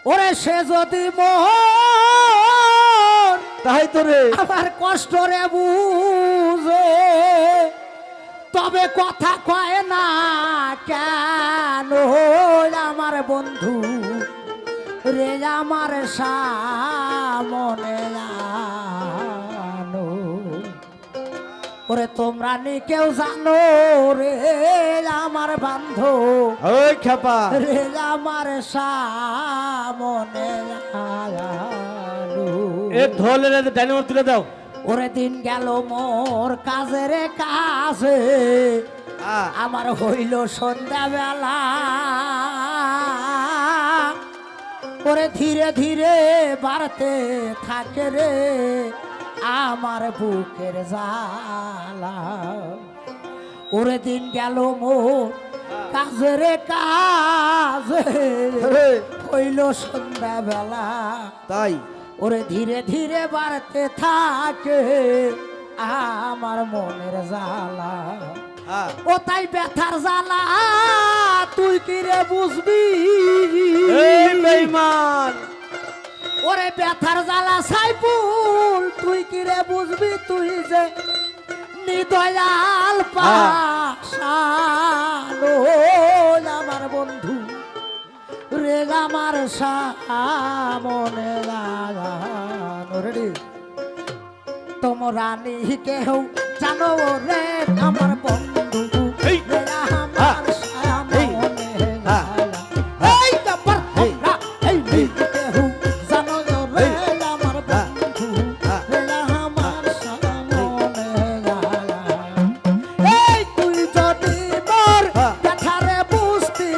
ওরে সে যদি মোহন তাই তো রে আমার কষ্ট রে বুঝে তবে কথা কয় না কেন আমার বন্ধু রে আমার সামনে আনো। ওরে তোমরা নি কেউ জানো রে আমার বান্ধব ওই খেপা রে আমার সামনে আনো। এ ঢোলে ডাইনামো তুলে দাও। ওরে দিন গেল মোর কাজের কাজে আমার হইল সন্ধ্যাবেলা ওরে ধীরে ধীরে বাড়তে থাকে রে আমার বুকের জ্বালা। ওরে দিন গেল মোর কাজের কাজে হইল সন্ধ্যাবেলা তাই ওরে ধীরে ধীরে বাড়তে থাকে আমার মনের জ্বালা। ও তাই ব্যথার জ্বালা তুই কি রে বুঝবি এই বেঈমান ওরে ব্যথার জ্বালা সাইফুল তুই কি রে বুঝবি তুই যে নিদয়াল পাশানো আমার বন্ধু রে আমার সামনে লাগানো রেডি তোমরা নি কেউ জানো রে আমার বন্ধু রে আমার সামনে লাগা এই ব্যাপার তোমরা এই কেউ জানো রে আমার বন্ধু রে আমার সামনে লাগা এই তুই যদি মোর কথারে বুঝতি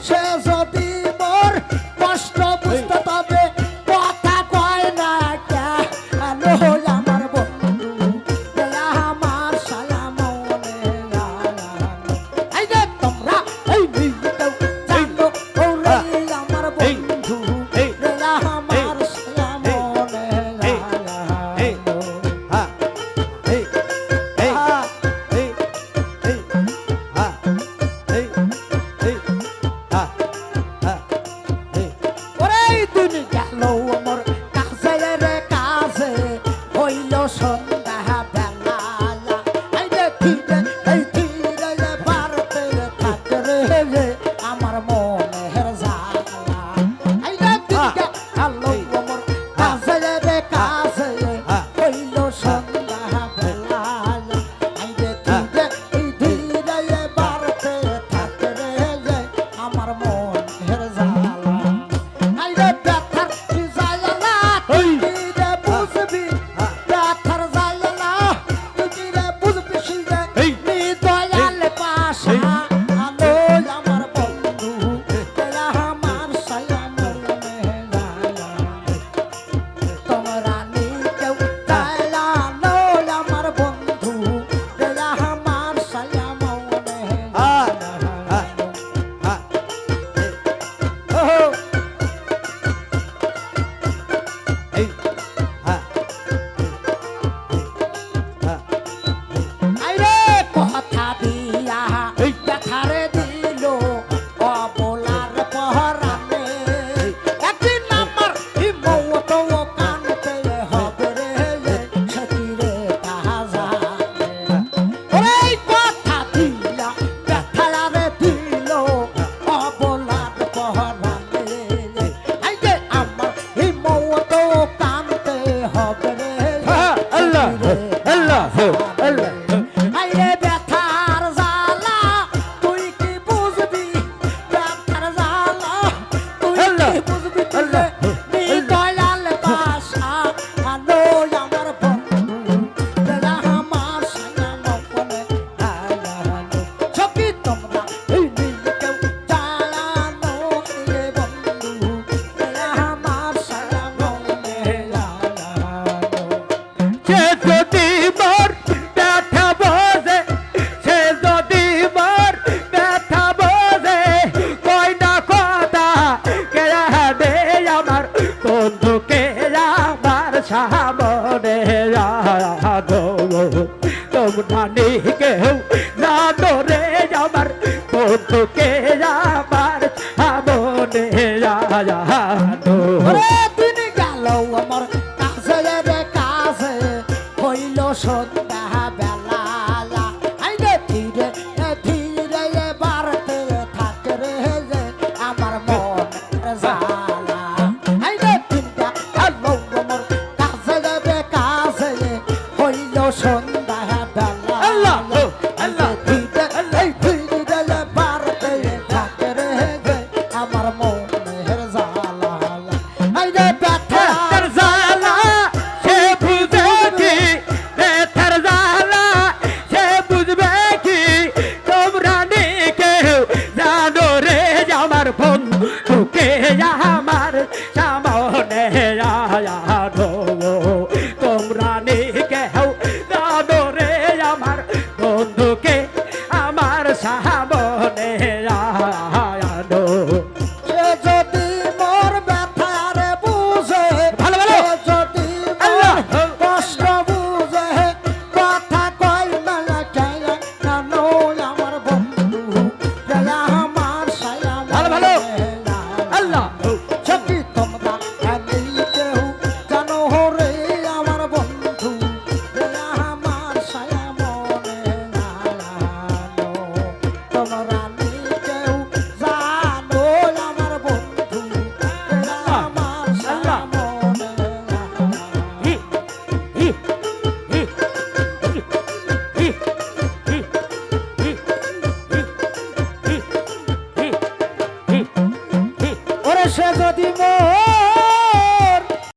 সে যদি মোর কষ্ট বুঝতে তবে কথা কয় না কেন আমার বন্ধু রে আমার সামনে লাগা এই যে তোমরা এই কেউ জানো রে আমার বন্ধু রে আমার সামনে লাগা ওরে দিন গেল আমার কাছে রে কাছে হইল সন্ধ্যা বেলা এই যে ধীরে এই ধীরে বাড়তে থাকে রে আমার মনের জ্বালা এই যে দিন গেল আমার কাছে রে কাছে হইল সন্ধ্যা বেলা এই যে ধীরে এই ধীরে বাড়তে থাকে রে আমার মনের জ্বালা আইরে ব্যথার জ্বালা তুই রে বুঝবি ব্যথার জ্বালা তুই রে বুঝবি শিরে নিদয়াল পাশা আলো আমার বন্ধু তেরা আমার সামনে লাগা তোমরা নি কেউ জানো আমার বন্ধু তেরা আমার সামনে লাগা আইরে কথা দিয়া ব্যথারে দিল অবলার পহরানে একদিন আমার হিমত কানতে হবে রে সকিরে তাহাজানে ওরে কথা দিয়া ব্যথারে দিল অবলার পহরানে আইরে আমার হিমত কানতে হবে রে আল্লাহ আল্লাহ আল্লাহ আইরে ব্যথার জ্বালা তুই কি বুঝবি ব্যথার জ্বালা তুই কি বুঝবি নিদয়াল পাশা আলো আমার বন্ধু রে আমার সামনে লাগানো সখী তোমরা এই কেউ জানো রে বন্ধু রে আমার সামনে লাগানো সে যদি মোর ব্যথা বোঝে সে যদি মোর ব্যথা বোঝে কই না কথা কে দে আমার বন্ধুকে আমার সামনে রাখো তোমরা নি কেউ জানো রে আমার বন্ধুকে আমার সামনে রাখো